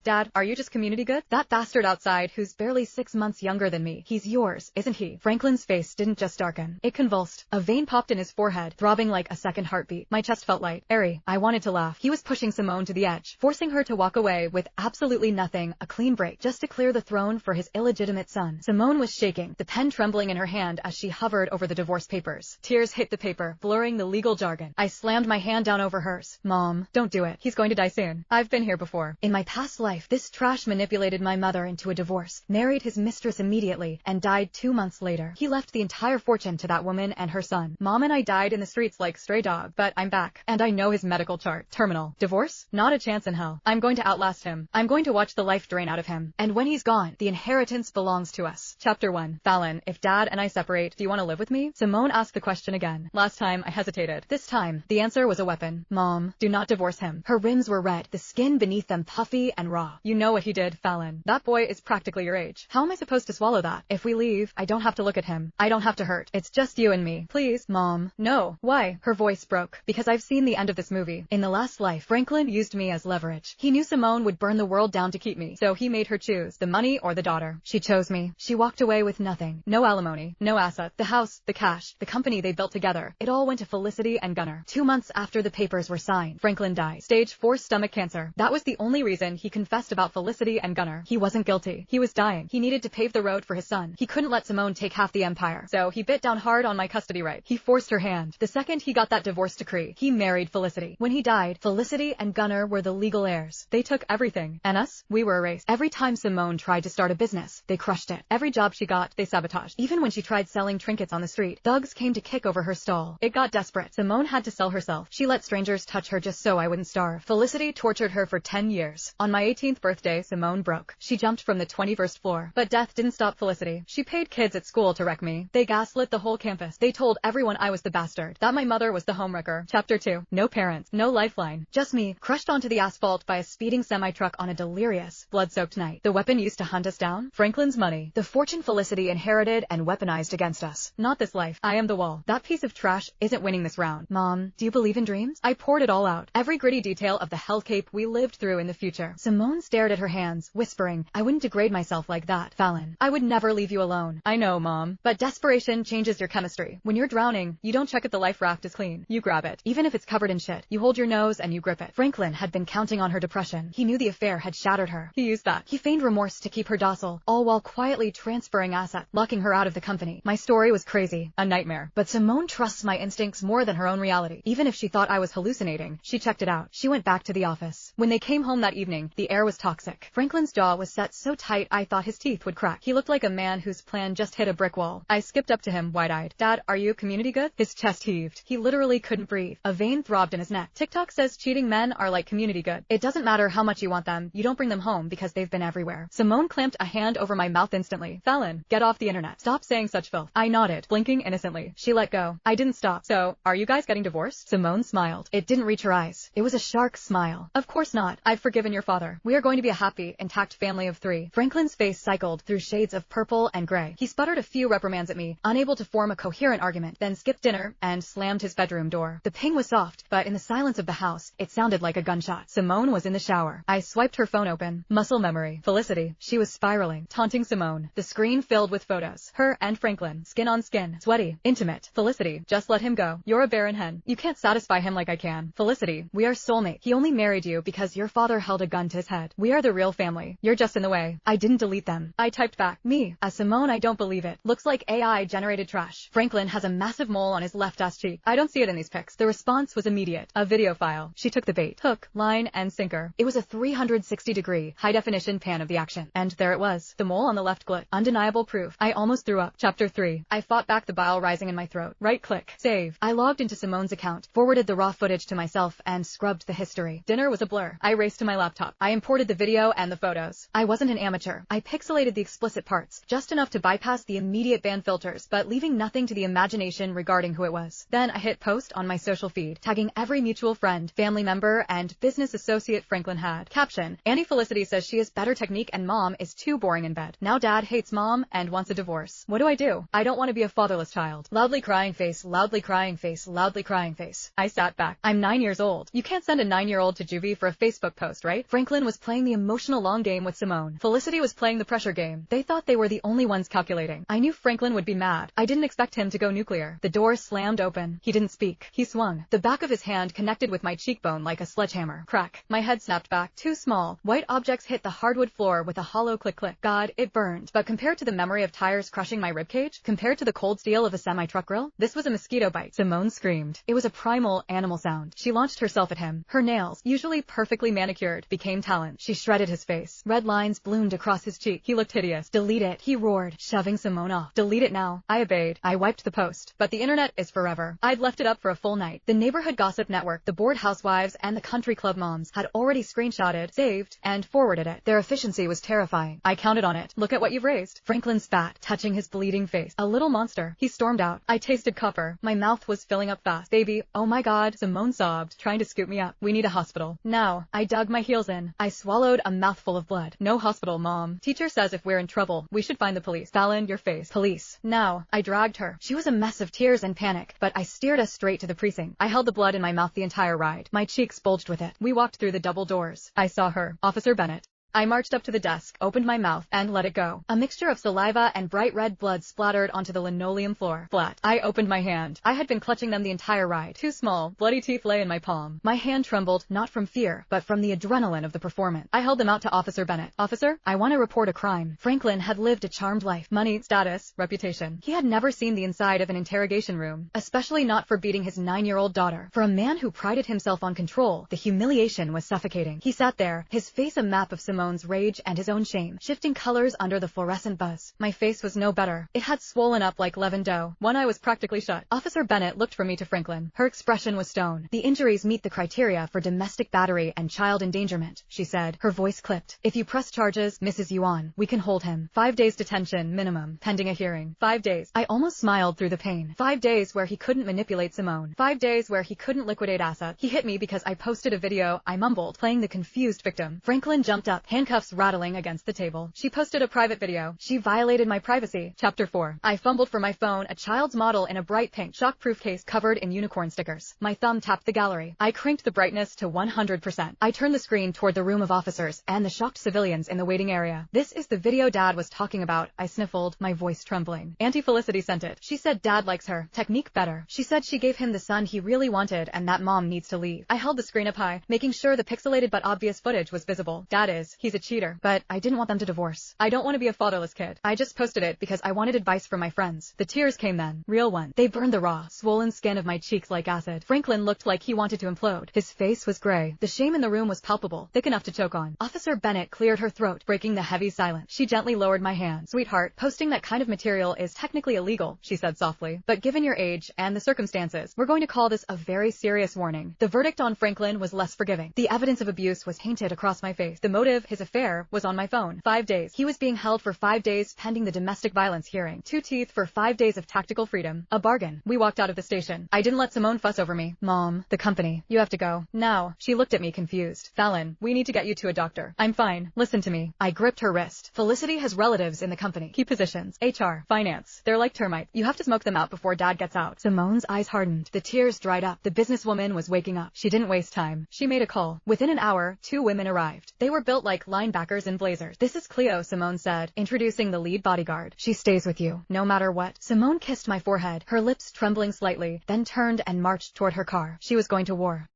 Dad, are you just community good? That bastard outside who's barely 6 months younger than me. He's yours, isn't he? Franklin's face didn't just darken. It convulsed. A vein popped in his forehead, throbbing like a second heartbeat. My chest felt light. Airy. I wanted to laugh. He was pushing Simone to the edge, forcing her to walk away with absolutely nothing, a clean break, just to clear the throne for his illegitimate son. Simone was shaking, the pen trembling in her hand as she hovered over the divorce papers. Tears hit the paper, blurring the legal jargon. I slammed my hand down over hers. Mom, don't do it. He's going to die soon. I've been here before. In my past life, this trash manipulated my mother into a divorce, married his mistress immediately, and died 2 months later. He left the entire fortune to that woman and her son. Mom and I died in the streets like stray dogs, but I'm back, and I know his medical chart. Terminal. Divorce? Not a chance in hell. I'm going to outlast him. I'm going to watch the life drain out of him. And when he's gone, the inheritance belongs to us. Chapter 1. Fallon, if Dad and I separate, do you want to live with me? Simone asked the question again. Last time, I hesitated. This time, the answer was a weapon. Mom, do not divorce him. Her rims were red, the skin beneath them puffy and raw. You know what he did, Fallon. That boy is practically your age. How am I supposed to swallow that? If we leave, I don't have to look at him. I don't have to hurt. It's just you and me. Please, Mom. No. Why? Her voice broke. Because I've seen the end of this movie. In the last life, Franklin used me as leverage. He knew Simone would burn the world down to keep me, so he made her choose the money or the daughter. She chose me. She walked away with nothing. No alimony, no assets, the house, the cash, the company they built together. It all went to Felicity and Gunnar. 2 months after the papers were signed, Franklin died. Stage 4 stomach cancer. That was the only reason he confessed about Felicity and Gunnar. He wasn't guilty. He was dying. He needed to pave the road for his son. He couldn't let Simone take half the empire, so he bit down hard on my custody right. He forced her hand. The second he got that divorce decree, he married Felicity. When he died, Felicity and Gunnar were the legal heirs. They took everything. And us? We were erased. Every time Simone tried to start a business, they crushed it. Every job she got, they sabotaged. Even when she tried selling trinkets on the street, thugs came to kick over her stall. It got desperate. Simone had to sell herself. She let strangers touch her just so I wouldn't starve. Felicity tortured her for 10 years. On my 18th birthday, Simone broke. She jumped from the 21st floor. But death didn't stop Felicity. She paid kids at school to wreck me. They gaslit the whole campus. They told everyone I was the bastard, that my mother was the homewrecker. Chapter 2. No parents, no lifeline. Just me, crushed onto the asphalt by a speeding semi-truck on a delirious, blood-soaked night. The weapon used to hunt us down? Franklin's money. The fortune Felicity inherited and weaponized against us. Not this life. I am the wall. That piece of trash isn't winning this round. Mom, do you believe in dreams? I poured it all out. Every gritty detail of the hellcape we lived through in the future. Simone stared at her hands, whispering, I wouldn't degrade myself like that, Fallon. I would never leave you alone. I know, Mom. But desperation changes your chemistry. When you're drowning, you don't check if the life raft is clean. You grab it. Even if it's covered in shit, you hold your nose and you grip it. Franklin had been counting on her depression. He knew the affair had shattered her. He used that. He feigned remorse to keep her docile, all while quietly transferring assets, locking her out of the company. My story was crazy, a nightmare. But Simone trusts my instincts more than her own reality. Even if she thought I was hallucinating, she checked it out. She went back to the office. When they came home that evening, the air was toxic. Franklin's jaw was set so tight I thought his teeth would crack. He looked like a man whose plan just hit a brick wall. I skipped up to him, wide-eyed. Dad, are you community good? His chest heaved. He literally couldn't breathe. A vein throbbed in his neck. TikTok says cheating men are like community good. It doesn't matter how much you want them, you don't bring them home because they've been everywhere. Simone clamped a hand over my mouth instantly. Fallon, get off the internet. Stop saying such filth. I nodded, blinking innocently. She let go. I didn't stop. So, are you guys getting divorced? Simone smiled. It didn't reach her eyes. It was a shark smile. Of course not. I've forgiven your father. We are going to be a happy, intact family of 3. Franklin's face cycled through shades of purple and gray. He sputtered a few reprimands at me, unable to form a coherent argument, then skipped dinner and slammed his bedroom door. The ping was soft, but in the silence of the house, it sounded like a gunshot. Simone was in the shower. I swiped her phone open. Muscle memory. Felicity. She was spiraling, taunting Simone. The screen filled with photos. Her and Franklin, skin on skin, sweaty, intimate. Felicity. Just let him go. You're a barren hen. You can't satisfy him like I can. Felicity. We are soulmates. He only married you because your father held a gun to his head. We are the real family. You're just in the way. I didn't delete them. I typed back. Me. As Simone, I don't believe it. Looks like AI generated trash. Franklin has a massive mole on his left ass cheek. I don't see it in these pics. The response was immediate. A video file. She took the bait. Hook, line, and sinker. It was a 360-degree, high-definition pan of the action. And there it was. The mole on the left glut. Undeniable proof. I almost threw up. Chapter 3. I fought back the bile rising in my throat. Right-click. Save. I logged into Simone's account, forwarded the raw footage to myself, and scrubbed the history. Dinner was a blur. I raced to my laptop. I imported the video and the photos. I wasn't an amateur. I pixelated the explicit parts, just enough to bypass the immediate ban filters, but leaving nothing to the imagination regarding who it was. Then I hit post on my social feed, tagging every mutual friend, family member, and business associate Franklin had. Caption: Auntie Felicity says she has better technique and mom is too boring in bed. Now dad hates mom and wants a divorce. What do? I don't want to be a fatherless child. Loudly crying face, loudly crying face, loudly crying face. I sat back. I'm 9 years old. You can't send a 9-year-old to juvie for a Facebook post, right? Franklin was was playing the emotional long game with Simone. Felicity was playing the pressure game. They thought they were the only ones calculating. I knew Franklin would be mad. I didn't expect him to go nuclear. The door slammed open. He didn't speak. He swung. The back of his hand connected with my cheekbone like a sledgehammer. Crack. My head snapped back. Too small. White objects hit the hardwood floor with a hollow click-click. God, it burned. But compared to the memory of tires crushing my ribcage, compared to the cold steel of a semi-truck grill, this was a mosquito bite. Simone screamed. It was a primal animal sound. She launched herself at him. Her nails, usually perfectly manicured, became talons. She shredded his face. Red lines bloomed across his cheek. He looked hideous. Delete it, he roared, shoving Simone off. Delete it now. I obeyed. I wiped the post. But the internet is forever. I'd left it up for a full night. The neighborhood gossip network, the bored housewives, and the country club moms had already screenshotted, saved, and forwarded it. Their efficiency was terrifying. I counted on it. Look at what you've raised. Franklin spat, touching his bleeding face. A little monster. He stormed out. I tasted copper. My mouth was filling up fast. Baby, oh my God, Simone sobbed, trying to scoop me up. We need a hospital. Now. I dug my heels in. I swallowed a mouthful of blood. No hospital, Mom. Teacher says if we're in trouble, we should find the police. Fallon, your face. Police. Now. I dragged her. She was a mess of tears and panic, but I steered us straight to the precinct. I held the blood in my mouth the entire ride. My cheeks bulged with it. We walked through the double doors. I saw her. Officer Bennett. I marched up to the desk, opened my mouth, and let it go. A mixture of saliva and bright red blood splattered onto the linoleum floor. Flat. I opened my hand. I had been clutching them the entire ride. Too small. Bloody teeth lay in my palm. My hand trembled, not from fear, but from the adrenaline of the performance. I held them out to Officer Bennett. Officer, I want to report a crime. Franklin had lived a charmed life. Money, status, reputation. He had never seen the inside of an interrogation room, especially not for beating his 9-year-old daughter. For a man who prided himself on control, the humiliation was suffocating. He sat there, his face a map of Simone's rage and his own shame, shifting colors under the fluorescent buzz. My face was no better. It had swollen up like leavened dough. One eye was practically shut. Officer Bennett looked from me to Franklin. Her expression was stone. The injuries meet the criteria for domestic battery and child endangerment, she said. Her voice clipped. If you press charges, Mrs. Yuan, we can hold him. 5 days detention, minimum, pending a hearing. 5 days. I almost smiled through the pain. 5 days where he couldn't manipulate Simone. 5 days where he couldn't liquidate assets. He hit me because I posted a video, I mumbled, playing the confused victim. Franklin jumped up, handcuffs rattling against the table. She posted a private video. She violated my privacy. Chapter 4. I fumbled for my phone, a child's model in a bright pink, shockproof case covered in unicorn stickers. My thumb tapped the gallery. I cranked the brightness to 100%. I turned the screen toward the room of officers and the shocked civilians in the waiting area. This is the video Dad was talking about, I sniffled, my voice trembling. Auntie Felicity sent it. She said Dad likes her. Technique better. She said she gave him the son he really wanted and that Mom needs to leave. I held the screen up high, making sure the pixelated but obvious footage was visible. Dad is. He's a cheater. But I didn't want them to divorce. I don't want to be a fatherless kid. I just posted it because I wanted advice from my friends. The tears came then. Real ones. They burned the raw, swollen skin of my cheeks like acid. Franklin looked like he wanted to implode. His face was gray. The shame in the room was palpable, thick enough to choke on. Officer Bennett cleared her throat, breaking the heavy silence. She gently lowered my hand. Sweetheart, posting that kind of material is technically illegal, she said softly. But given your age and the circumstances, we're going to call this a very serious warning. The verdict on Franklin was less forgiving. The evidence of abuse was painted across my face. The motive, his affair, was on my phone. 5 days. He was being held for 5 days pending the domestic violence hearing. 2 teeth for 5 days of tactical freedom. A bargain. We walked out of the station. I didn't let Simone fuss over me. Mom, the company. You have to go. Now. She looked at me confused. Fallon, we need to get you to a doctor. I'm fine. Listen to me. I gripped her wrist. Felicity has relatives in the company. Key positions. HR. Finance. They're like termites. You have to smoke them out before Dad gets out. Simone's eyes hardened. The tears dried up. The businesswoman was waking up. She didn't waste time. She made a call. Within an hour, 2 women arrived. They were built like linebackers in blazers. This is Cleo, Simone said, introducing the lead bodyguard. She stays with you, no matter what. Simone kissed my forehead, her lips trembling slightly, then turned and marched toward her car. She was going to war.